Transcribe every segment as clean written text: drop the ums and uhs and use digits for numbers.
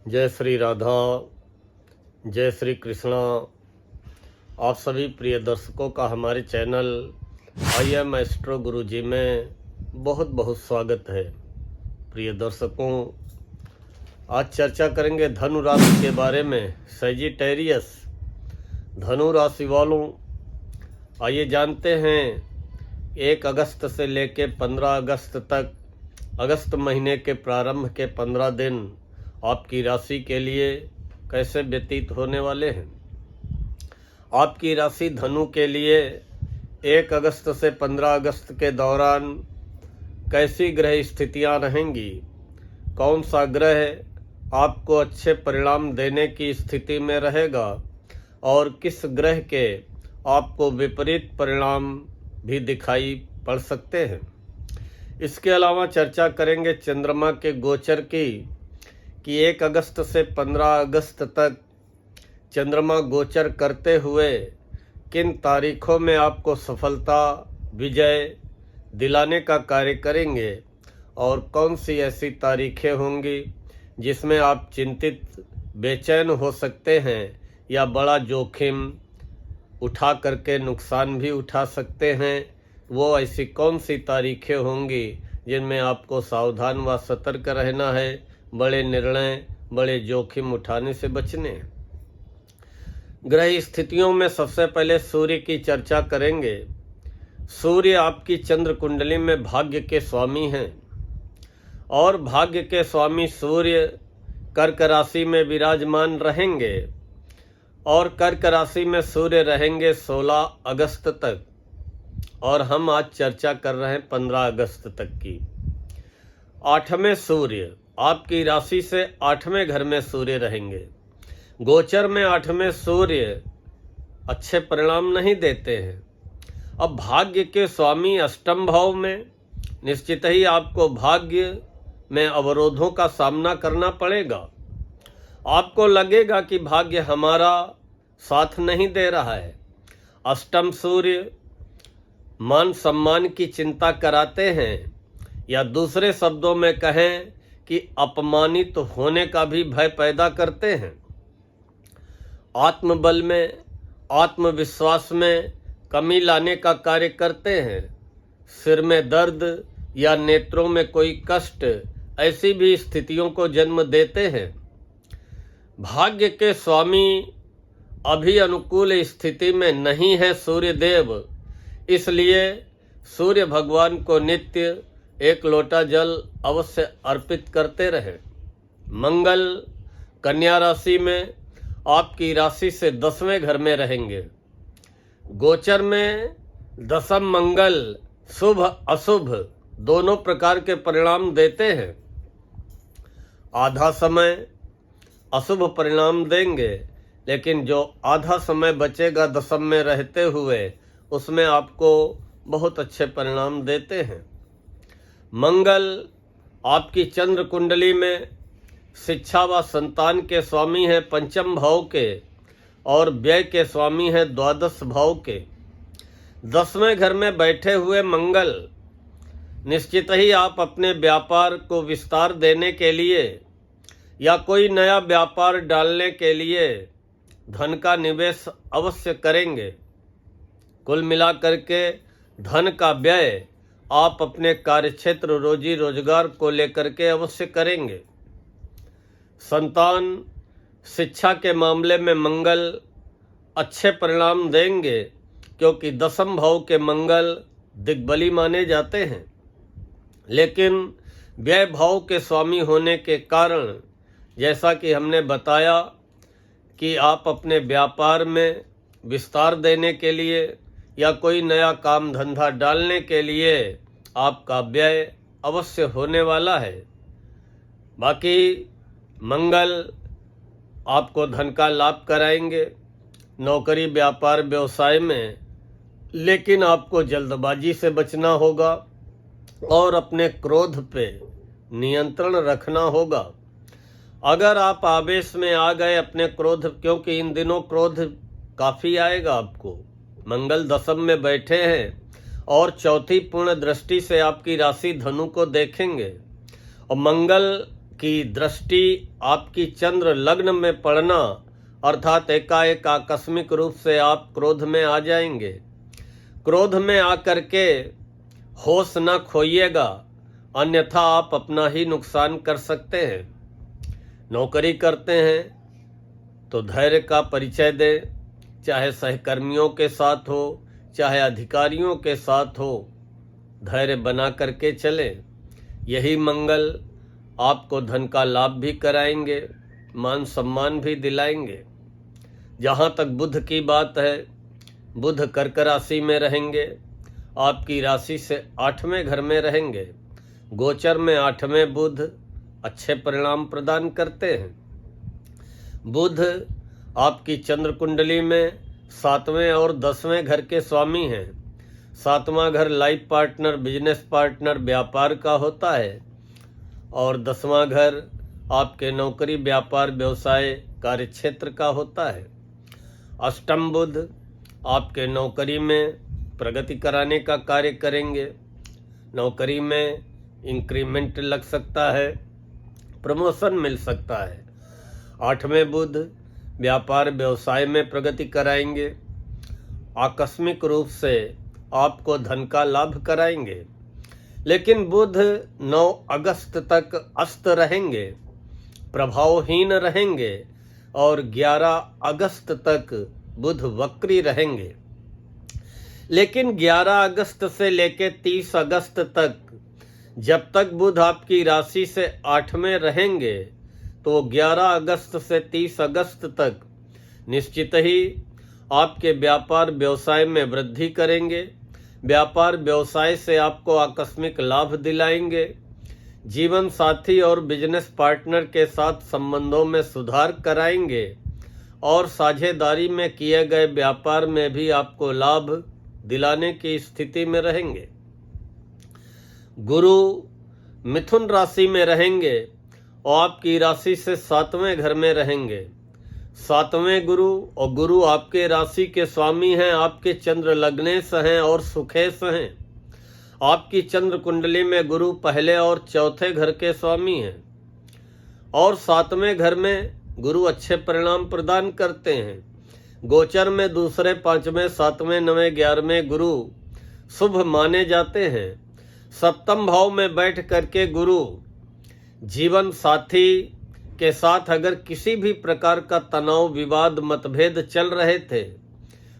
जय श्री राधा, जय श्री कृष्णा। आप सभी प्रिय दर्शकों का हमारे चैनल आई एम एस्ट्रो गुरुजी में बहुत बहुत स्वागत है। प्रिय दर्शकों, आज चर्चा करेंगे धनु राशि के बारे में। सजिटेरियस धनु राशि वालों, आइए जानते हैं 1 अगस्त से लेकर 15 अगस्त तक, अगस्त महीने के प्रारंभ के 15 दिन आपकी राशि के लिए कैसे व्यतीत होने वाले हैं। आपकी राशि धनु के लिए 1 अगस्त से 15 अगस्त के दौरान कैसी ग्रह स्थितियां रहेंगी, कौन सा ग्रह आपको अच्छे परिणाम देने की स्थिति में रहेगा और किस ग्रह के आपको विपरीत परिणाम भी दिखाई पड़ सकते हैं। इसके अलावा चर्चा करेंगे चंद्रमा के गोचर की कि 1 अगस्त से 15 अगस्त तक चंद्रमा गोचर करते हुए किन तारीखों में आपको सफलता विजय दिलाने का कार्य करेंगे और कौन सी ऐसी तारीखें होंगी जिसमें आप चिंतित बेचैन हो सकते हैं या बड़ा जोखिम उठा करके नुकसान भी उठा सकते हैं। वो ऐसी कौन सी तारीखें होंगी जिनमें आपको सावधान व सतर्क रहना है, बड़े निर्णय बड़े जोखिम उठाने से बचने। ग्रह स्थितियों में सबसे पहले सूर्य की चर्चा करेंगे। सूर्य आपकी चंद्र कुंडली में भाग्य के स्वामी हैं और भाग्य के स्वामी सूर्य कर्क राशि में विराजमान रहेंगे और कर्क राशि में सूर्य रहेंगे 16 अगस्त तक, और हम आज चर्चा कर रहे हैं 15 अगस्त तक की। 8वें सूर्य आपकी राशि से 8वें घर में सूर्य रहेंगे। गोचर में 8वें सूर्य अच्छे परिणाम नहीं देते हैं। अब भाग्य के स्वामी अष्टम भाव में, निश्चित ही आपको भाग्य में अवरोधों का सामना करना पड़ेगा। आपको लगेगा कि भाग्य हमारा साथ नहीं दे रहा है। अष्टम सूर्य मान सम्मान की चिंता कराते हैं, या दूसरे शब्दों में कहें कि अपमानित होने का भी भय पैदा करते हैं। आत्मबल में, आत्मविश्वास में कमी लाने का कार्य करते हैं। सिर में दर्द या नेत्रों में कोई कष्ट, ऐसी भी स्थितियों को जन्म देते हैं। भाग्य के स्वामी अभी अनुकूल स्थिति में नहीं है सूर्यदेव, इसलिए सूर्य भगवान को नित्य 1 लोटा जल अवश्य अर्पित करते रहे। मंगल कन्या राशि में आपकी राशि से 10वें घर में रहेंगे। गोचर में दशम मंगल शुभ अशुभ दोनों प्रकार के परिणाम देते हैं। आधा समय अशुभ परिणाम देंगे, लेकिन जो आधा समय बचेगा दशम में रहते हुए, उसमें आपको बहुत अच्छे परिणाम देते हैं। मंगल आपकी चंद्र कुंडली में शिक्षा व संतान के स्वामी हैं 5म भाव के, और व्यय के स्वामी हैं 12 भाव के। 10वें घर में बैठे हुए मंगल निश्चित ही आप अपने व्यापार को विस्तार देने के लिए या कोई नया व्यापार डालने के लिए धन का निवेश अवश्य करेंगे। कुल मिलाकर के धन का व्यय आप अपने कार्यक्षेत्र रोजी रोजगार को लेकर के अवश्य करेंगे। संतान शिक्षा के मामले में मंगल अच्छे परिणाम देंगे, क्योंकि 10म भाव के मंगल दिग्बली माने जाते हैं। लेकिन व्यय भाव के स्वामी होने के कारण, जैसा कि हमने बताया कि आप अपने व्यापार में विस्तार देने के लिए या कोई नया काम धंधा डालने के लिए आपका व्यय अवश्य होने वाला है। बाकी मंगल आपको धन का लाभ कराएंगे नौकरी व्यापार व्यवसाय में, लेकिन आपको जल्दबाजी से बचना होगा और अपने क्रोध पे नियंत्रण रखना होगा। अगर आप आवेश में आ गए अपने क्रोध, क्योंकि इन दिनों क्रोध काफ़ी आएगा आपको। मंगल दशम में बैठे हैं और चौथी पूर्ण दृष्टि से आपकी राशि धनु को देखेंगे, और मंगल की दृष्टि आपकी चंद्र लग्न में पड़ना अर्थात एकाएक आकस्मिक रूप से आप क्रोध में आ जाएंगे। क्रोध में आकर के होश न खोइएगा, अन्यथा आप अपना ही नुकसान कर सकते हैं। नौकरी करते हैं तो धैर्य का परिचय दें, चाहे सहकर्मियों के साथ हो चाहे अधिकारियों के साथ हो, धैर्य बना करके चलें। यही मंगल आपको धन का लाभ भी कराएंगे, मान सम्मान भी दिलाएंगे। जहाँ तक बुध की बात है, बुध कर्क राशि में रहेंगे, आपकी राशि से 8वें घर में रहेंगे। गोचर में 8वें बुध अच्छे परिणाम प्रदान करते हैं। बुध आपकी चंद्र कुंडली में 7वें और 10वें घर के स्वामी हैं। 7वां घर लाइफ पार्टनर, बिजनेस पार्टनर, व्यापार का होता है और 10वां घर आपके नौकरी, व्यापार, व्यवसाय, कार्यक्षेत्र का होता है। अष्टम बुध आपके नौकरी में प्रगति कराने का कार्य करेंगे। नौकरी में इंक्रीमेंट लग सकता है, प्रमोशन मिल सकता है। 8वें बुध व्यापार व्यवसाय में प्रगति कराएंगे। आकस्मिक रूप से आपको धन का लाभ कराएंगे। लेकिन बुध 9 अगस्त तक अस्त रहेंगे, प्रभावहीन रहेंगे और 11 अगस्त तक बुध वक्री रहेंगे। लेकिन 11 अगस्त से लेकर 30 अगस्त तक जब तक बुध आपकी राशि से 8वें रहेंगे तो 11 अगस्त से 30 अगस्त तक निश्चित ही आपके व्यापार व्यवसाय में वृद्धि करेंगे। व्यापार व्यवसाय से आपको आकस्मिक लाभ दिलाएंगे। जीवन साथी और बिजनेस पार्टनर के साथ संबंधों में सुधार कराएंगे और साझेदारी में किए गए व्यापार में भी आपको लाभ दिलाने की स्थिति में रहेंगे। गुरु मिथुन राशि में रहेंगे और आपकी राशि से 7वें घर में रहेंगे। 7वें गुरु और गुरु आपके राशि के स्वामी हैं, आपके चंद्र लग्नेश हैं और सुखेश हैं। आपकी चंद्र कुंडली में गुरु पहले और चौथे घर के स्वामी हैं और 7वें घर में गुरु अच्छे परिणाम प्रदान करते हैं। गोचर में दूसरे, 5वें, 7वें, 9वें, 11वें गुरु शुभ माने जाते हैं। सप्तम भाव में बैठ करके गुरु जीवन साथी के साथ अगर किसी भी प्रकार का तनाव, विवाद, मतभेद चल रहे थे,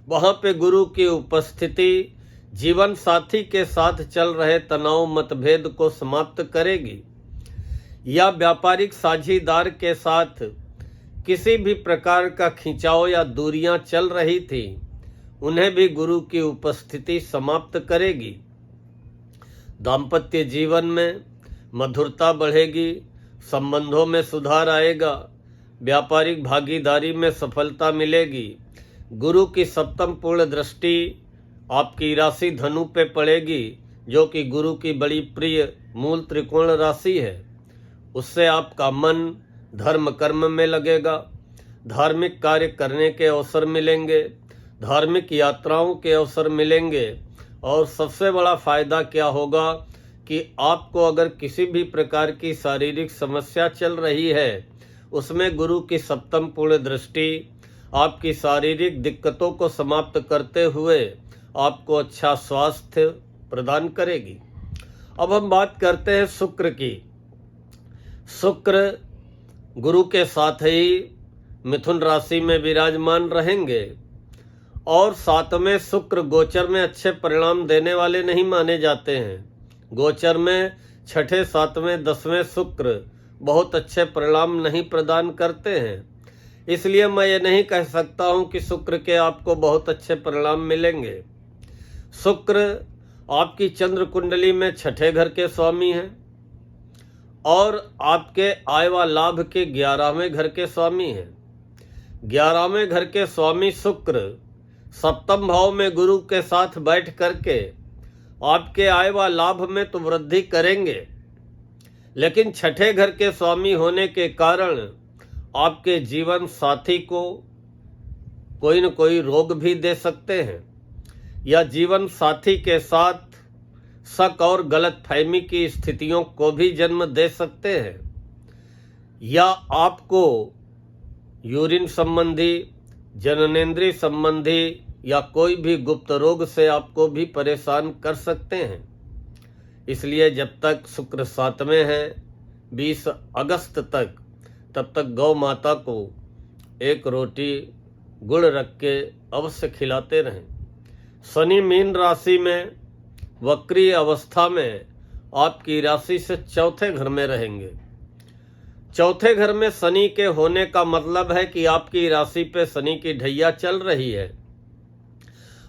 वहां पे गुरु की उपस्थिति जीवन साथी के साथ चल रहे तनाव, मतभेद को समाप्त करेगी। या व्यापारिक साझीदार के साथ किसी भी प्रकार का खिंचाव या दूरियां चल रही थी, उन्हें भी गुरु की उपस्थिति समाप्त करेगी। दाम्पत्य जीवन में मधुरता बढ़ेगी, संबंधों में सुधार आएगा, व्यापारिक भागीदारी में सफलता मिलेगी। गुरु की सप्तम पूर्ण दृष्टि आपकी राशि धनु पे पड़ेगी, जो कि गुरु की बड़ी प्रिय मूल त्रिकोण राशि है। उससे आपका मन धर्म कर्म में लगेगा, धार्मिक कार्य करने के अवसर मिलेंगे, धार्मिक यात्राओं के अवसर मिलेंगे और सबसे बड़ा फायदा क्या होगा कि आपको अगर किसी भी प्रकार की शारीरिक समस्या चल रही है, उसमें गुरु की सप्तम पूर्ण दृष्टि आपकी शारीरिक दिक्कतों को समाप्त करते हुए आपको अच्छा स्वास्थ्य प्रदान करेगी। अब हम बात करते हैं शुक्र की। शुक्र गुरु के साथ ही मिथुन राशि में विराजमान रहेंगे और 7वें शुक्र गोचर में अच्छे परिणाम देने वाले नहीं माने जाते हैं। गोचर में 6ठे, 7वें, 10वें शुक्र बहुत अच्छे परिणाम नहीं प्रदान करते हैं। इसलिए मैं ये नहीं कह सकता हूं कि शुक्र के आपको बहुत अच्छे परिणाम मिलेंगे। शुक्र आपकी चंद्र कुंडली में 6ठे घर के स्वामी हैं और आपके आय व लाभ के 11वें घर के स्वामी हैं। 11वें घर के स्वामी शुक्र सप्तम भाव में गुरु के साथ बैठ करके आपके आय व लाभ में तो वृद्धि करेंगे, लेकिन 6ठे घर के स्वामी होने के कारण आपके जीवन साथी को कोई न कोई रोग भी दे सकते हैं या जीवन साथी के साथ शक और गलत फहमी की स्थितियों को भी जन्म दे सकते हैं। या आपको यूरिन संबंधी, जननेंद्रिय संबंधी या कोई भी गुप्त रोग से आपको भी परेशान कर सकते हैं। इसलिए जब तक शुक्र 7वें है 20 अगस्त तक, तब तक गौ माता को एक रोटी गुड़ रख के अवश्य खिलाते रहें। शनि मीन राशि में वक्री अवस्था में आपकी राशि से चौथे घर में रहेंगे। चौथे घर में शनि के होने का मतलब है कि आपकी राशि पे शनि की ढैया चल रही है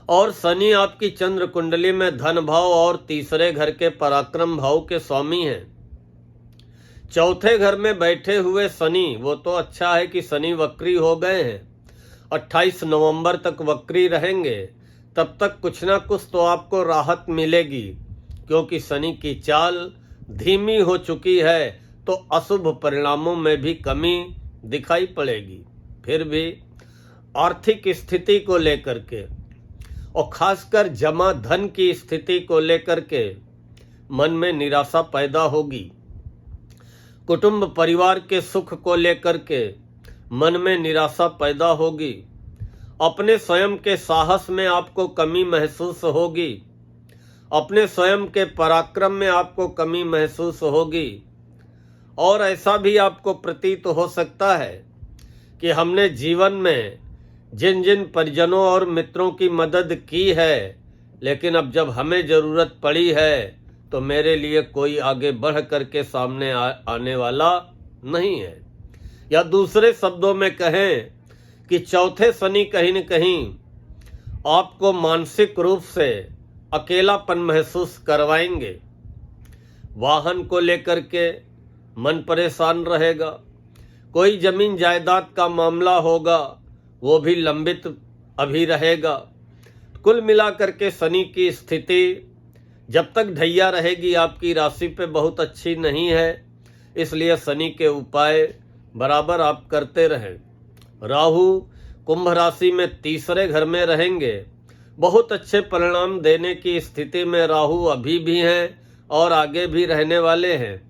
और शनि आपकी चंद्र कुंडली में धन भाव और तीसरे घर के पराक्रम भाव के स्वामी हैं। चौथे घर में बैठे हुए शनि, वो तो अच्छा है कि शनि वक्री हो गए हैं, 28 नवंबर तक वक्री रहेंगे। तब तक कुछ ना कुछ तो आपको राहत मिलेगी, क्योंकि शनि की चाल धीमी हो चुकी है, तो अशुभ परिणामों में भी कमी दिखाई पड़ेगी। फिर भी आर्थिक स्थिति को लेकर के और खासकर जमा धन की स्थिति को लेकर के मन में निराशा पैदा होगी। कुटुंब परिवार के सुख को लेकर के मन में निराशा पैदा होगी। अपने स्वयं के साहस में आपको कमी महसूस होगी। अपने स्वयं के पराक्रम में आपको कमी महसूस होगी। और ऐसा भी आपको प्रतीत हो सकता है कि हमने जीवन में जिन जिन परिजनों और मित्रों की मदद की है, लेकिन अब जब हमें ज़रूरत पड़ी है तो मेरे लिए कोई आगे बढ़ करके सामने आने वाला नहीं है। या दूसरे शब्दों में कहें कि चौथे शनि कहीं न कहीं आपको मानसिक रूप से अकेलापन महसूस करवाएंगे। वाहन को लेकर के मन परेशान रहेगा। कोई जमीन जायदाद का मामला होगा, वो भी लंबित अभी रहेगा। कुल मिलाकर के शनि की स्थिति जब तक ढैया रहेगी आपकी राशि पे बहुत अच्छी नहीं है। इसलिए शनि के उपाय बराबर आप करते रहें। राहु कुंभ राशि में तीसरे घर में रहेंगे। बहुत अच्छे परिणाम देने की स्थिति में राहु अभी भी हैं और आगे भी रहने वाले हैं,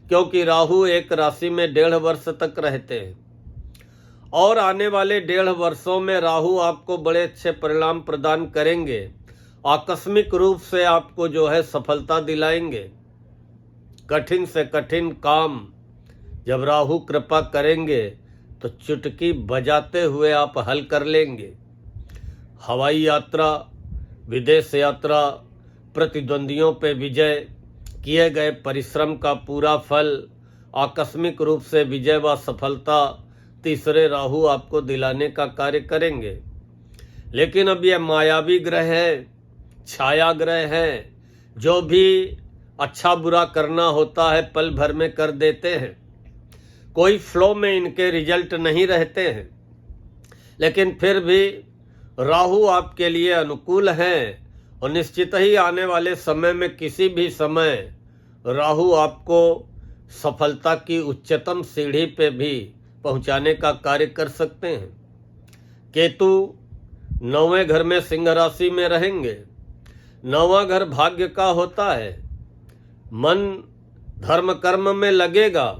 क्योंकि राहु एक राशि में 1.5 वर्ष तक रहते हैं और आने वाले 1.5 वर्षों में राहु आपको बड़े अच्छे परिणाम प्रदान करेंगे। आकस्मिक रूप से आपको जो है सफलता दिलाएंगे। कठिन से कठिन काम जब राहु कृपा करेंगे तो चुटकी बजाते हुए आप हल कर लेंगे। हवाई यात्रा, विदेश यात्रा, प्रतिद्वंदियों पे विजय, किए गए परिश्रम का पूरा फल, आकस्मिक रूप से विजय व सफलता तीसरे राहु आपको दिलाने का कार्य करेंगे। लेकिन अब यह मायावी ग्रह है, छाया ग्रह है, जो भी अच्छा बुरा करना होता है पल भर में कर देते हैं। कोई फ्लो में इनके रिजल्ट नहीं रहते हैं, लेकिन फिर भी राहु आपके लिए अनुकूल हैं और निश्चित ही आने वाले समय में किसी भी समय राहु आपको सफलता की उच्चतम सीढ़ी पे भी पहुंचाने का कार्य कर सकते हैं। केतु 9वें घर में सिंह राशि में रहेंगे। 9वां घर भाग्य का होता है। मन धर्म कर्म में लगेगा,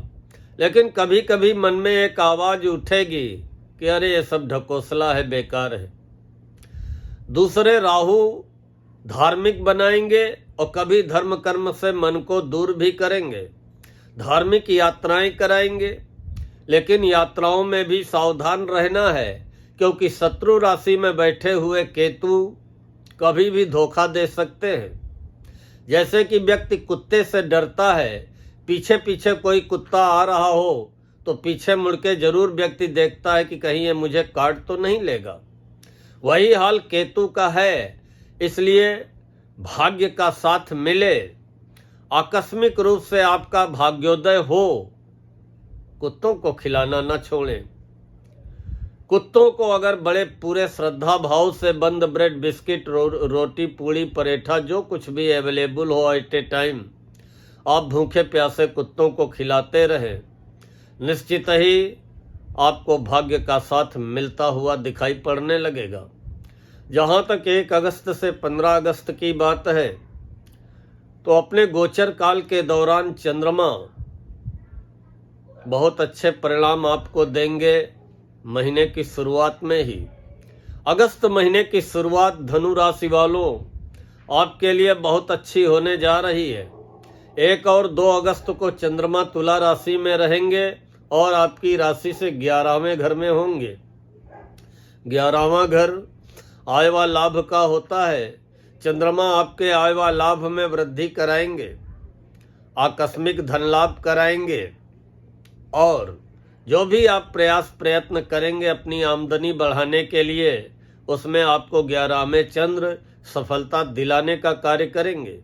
लेकिन कभी कभी मन में एक आवाज उठेगी कि अरे ये सब ढकोसला है, बेकार है। दूसरे राहु धार्मिक बनाएंगे और कभी धर्म कर्म से मन को दूर भी करेंगे। धार्मिक यात्राएं कराएंगे, लेकिन यात्राओं में भी सावधान रहना है, क्योंकि शत्रु राशि में बैठे हुए केतु कभी भी धोखा दे सकते हैं। जैसे कि व्यक्ति कुत्ते से डरता है, पीछे पीछे कोई कुत्ता आ रहा हो तो पीछे मुड़ के जरूर व्यक्ति देखता है कि कहीं ये मुझे काट तो नहीं लेगा। वही हाल केतु का है। इसलिए भाग्य का साथ मिले, आकस्मिक रूप से आपका भाग्योदय हो, कुत्तों को खिलाना न छोड़ें। कुत्तों को अगर बड़े पूरे श्रद्धा भाव से बंद ब्रेड, बिस्किट, रोटी, पूड़ी, पराठा, जो कुछ भी अवेलेबल हो एट ए टाइम, आप भूखे प्यासे कुत्तों को खिलाते रहें, निश्चित ही आपको भाग्य का साथ मिलता हुआ दिखाई पड़ने लगेगा। जहाँ तक 1 अगस्त से 15 अगस्त की बात है, तो अपने गोचर काल के दौरान चंद्रमा बहुत अच्छे परिणाम आपको देंगे महीने की शुरुआत में ही। अगस्त महीने की शुरुआत धनु राशि वालों आपके लिए बहुत अच्छी होने जा रही है। 1 और 2 अगस्त को चंद्रमा तुला राशि में रहेंगे और आपकी राशि से 11वें घर में होंगे। 11वां घर आय व लाभ का होता है। चंद्रमा आपके आय व लाभ में वृद्धि कराएंगे, आकस्मिक धन लाभ कराएंगे और जो भी आप प्रयत्न करेंगे अपनी आमदनी बढ़ाने के लिए, उसमें आपको 11वें चंद्र सफलता दिलाने का कार्य करेंगे।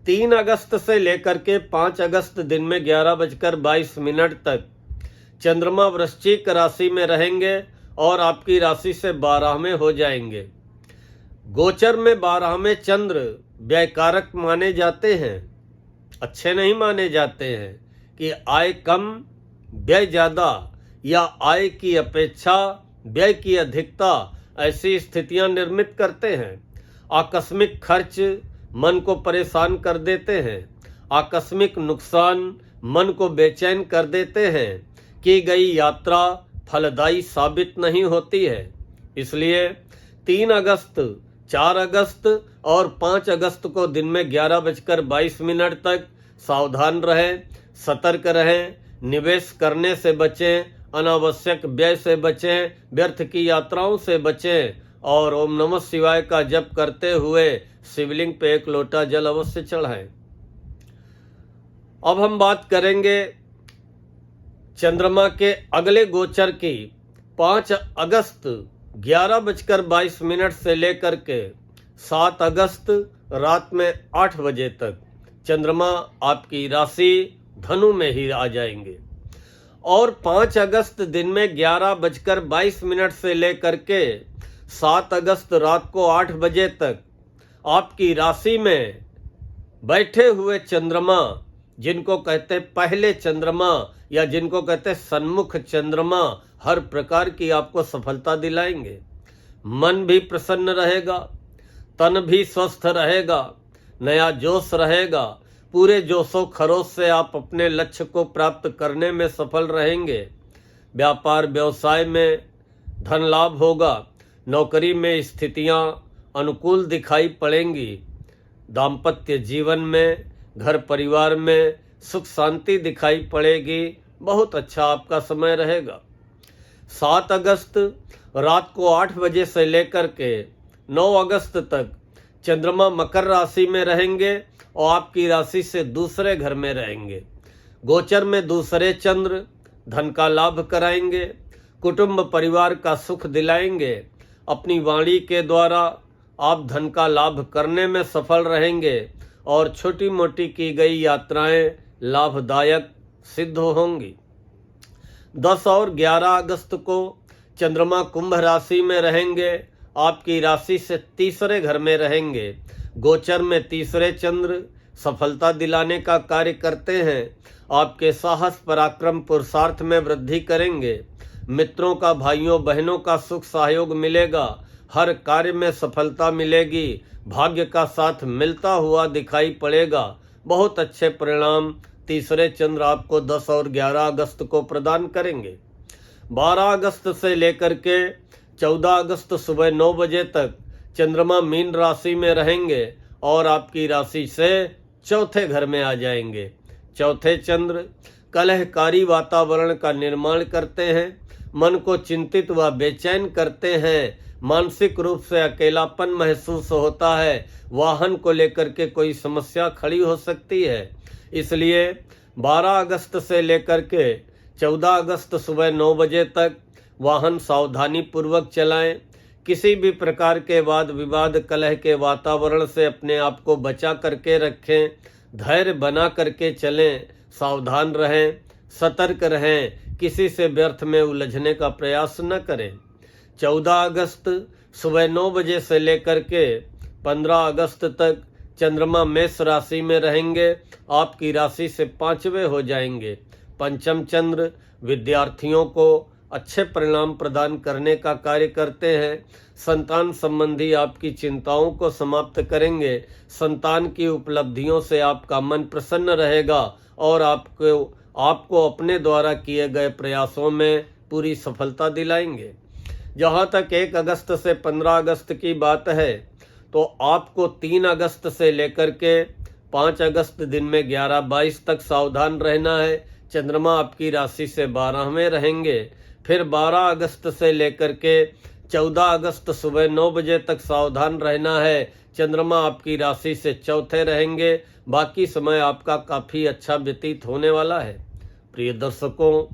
3 अगस्त से लेकर के 5 अगस्त दिन में 11:22 तक चंद्रमा वृश्चिक राशि में रहेंगे और आपकी राशि से 12वें हो जाएंगे। गोचर में 12वें चंद्र व्ययकारक माने जाते हैं, अच्छे नहीं माने जाते हैं कि आय कम व्यय ज़्यादा या आय की अपेक्षा व्यय की अधिकता, ऐसी स्थितियां निर्मित करते हैं। आकस्मिक खर्च मन को परेशान कर देते हैं, आकस्मिक नुकसान मन को बेचैन कर देते हैं, की गई यात्रा फलदायी साबित नहीं होती है। इसलिए 3 अगस्त, 4 अगस्त और 5 अगस्त को दिन में 11:22 तक सावधान रहें, सतर्क रहें, निवेश करने से बचें, अनावश्यक व्यय से बचें, व्यर्थ की यात्राओं से बचें और ओम नमः शिवाय का जप करते हुए शिवलिंग पे 1 लोटा जल अवश्य चढ़ाएं। अब हम बात करेंगे चंद्रमा के अगले गोचर की। 5 अगस्त 11:22 से लेकर के 7 अगस्त रात में 8 बजे तक चंद्रमा आपकी राशि धनु में ही आ जाएंगे और 5 अगस्त दिन में 11:22 से लेकर के 7 अगस्त रात को 8 बजे तक आपकी राशि में बैठे हुए चंद्रमा, जिनको कहते हैं पहले चंद्रमा या जिनको कहते हैं सन्मुख चंद्रमा, हर प्रकार की आपको सफलता दिलाएंगे। मन भी प्रसन्न रहेगा, तन भी स्वस्थ रहेगा, नया जोश रहेगा। पूरे जोशो खरोश से आप अपने लक्ष्य को प्राप्त करने में सफल रहेंगे। व्यापार व्यवसाय में धन लाभ होगा, नौकरी में स्थितियां अनुकूल दिखाई पड़ेंगी, दाम्पत्य जीवन में, घर परिवार में सुख शांति दिखाई पड़ेगी। बहुत अच्छा आपका समय रहेगा। 7 अगस्त रात को 8 बजे से लेकर के 9 अगस्त तक चंद्रमा मकर राशि में रहेंगे और आपकी राशि से दूसरे घर में रहेंगे। गोचर में दूसरे चंद्र धन का लाभ कराएंगे, कुटुंब परिवार का सुख दिलाएंगे। अपनी वाणी के द्वारा आप धन का लाभ करने में सफल रहेंगे और छोटी मोटी की गई यात्राएं लाभदायक सिद्ध होंगी। 10 और 11 अगस्त को चंद्रमा कुंभ राशि में रहेंगे, आपकी राशि से तीसरे घर में रहेंगे। गोचर में तीसरे चंद्र सफलता दिलाने का कार्य करते हैं, आपके साहस पराक्रम पुरुषार्थ में वृद्धि करेंगे। मित्रों का, भाइयों बहनों का सुख सहयोग मिलेगा, हर कार्य में सफलता मिलेगी, भाग्य का साथ मिलता हुआ दिखाई पड़ेगा। बहुत अच्छे परिणाम तीसरे चंद्र आपको 10 और 11 अगस्त को प्रदान करेंगे। 12 अगस्त से लेकर के 14 अगस्त सुबह 9 बजे तक चंद्रमा मीन राशि में रहेंगे और आपकी राशि से चौथे घर में आ जाएंगे। चौथे चंद्र कलहकारी वातावरण का निर्माण करते हैं, मन को चिंतित व बेचैन करते हैं, मानसिक रूप से अकेलापन महसूस होता है, वाहन को लेकर के कोई समस्या खड़ी हो सकती है। इसलिए 12 अगस्त से लेकर के 14 अगस्त सुबह 9 बजे तक वाहन सावधानी पूर्वक चलाएं। किसी भी प्रकार के वाद विवाद कलह के वातावरण से अपने आप को बचा करके रखें, धैर्य बना करके चलें, सावधान रहें, सतर्क रहें, किसी से व्यर्थ में उलझने का प्रयास न करें। 14 अगस्त सुबह 9 बजे से लेकर के 15 अगस्त तक चंद्रमा मेष राशि में रहेंगे, आपकी राशि से 5वें हो जाएंगे। पंचम चंद्र विद्यार्थियों को अच्छे परिणाम प्रदान करने का कार्य करते हैं। संतान संबंधी आपकी चिंताओं को समाप्त करेंगे। संतान की उपलब्धियों से आपका मन प्रसन्न रहेगा और आपको आपको अपने द्वारा किए गए प्रयासों में पूरी सफलता दिलाएंगे। जहां तक 1 अगस्त से 15 अगस्त की बात है तो आपको 3 अगस्त से लेकर के 5 अगस्त दिन में 11-22 तक सावधान रहना है। चंद्रमा आपकी राशि से 12वें रहेंगे। फिर 12 अगस्त से लेकर के 14 अगस्त सुबह 9 बजे तक सावधान रहना है। चंद्रमा आपकी राशि से चौथे रहेंगे। बाकी समय आपका काफ़ी अच्छा व्यतीत होने वाला है। प्रिय दर्शकों,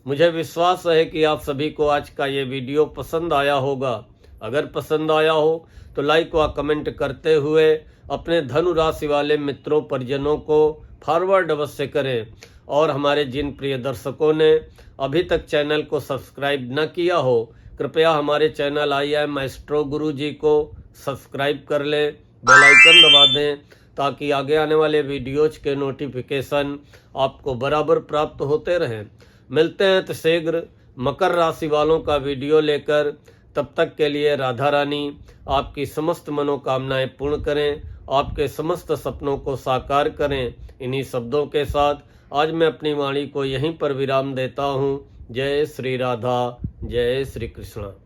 मुझे विश्वास है कि आप सभी को आज का ये वीडियो पसंद आया होगा। अगर पसंद आया हो तो लाइक व कमेंट करते हुए अपने धनु राशि वाले मित्रों परिजनों को फॉरवर्ड अवश्य करें। और हमारे जिन प्रिय दर्शकों ने अभी तक चैनल को सब्सक्राइब न किया हो, कृपया हमारे चैनल IIM एस्ट्रो गुरु जी को सब्सक्राइब कर लें, बेल आइकन दबा दें ताकि आगे आने वाले वीडियोज के नोटिफिकेशन आपको बराबर प्राप्त होते रहें। मिलते हैं तो शीघ्र मकर राशि वालों का वीडियो लेकर। तब तक के लिए राधा रानी आपकी समस्त मनोकामनाएं पूर्ण करें, आपके समस्त सपनों को साकार करें। इन्हीं शब्दों के साथ आज मैं अपनी वाणी को यहीं पर विराम देता हूँ। जय श्री राधा, जय श्री कृष्ण।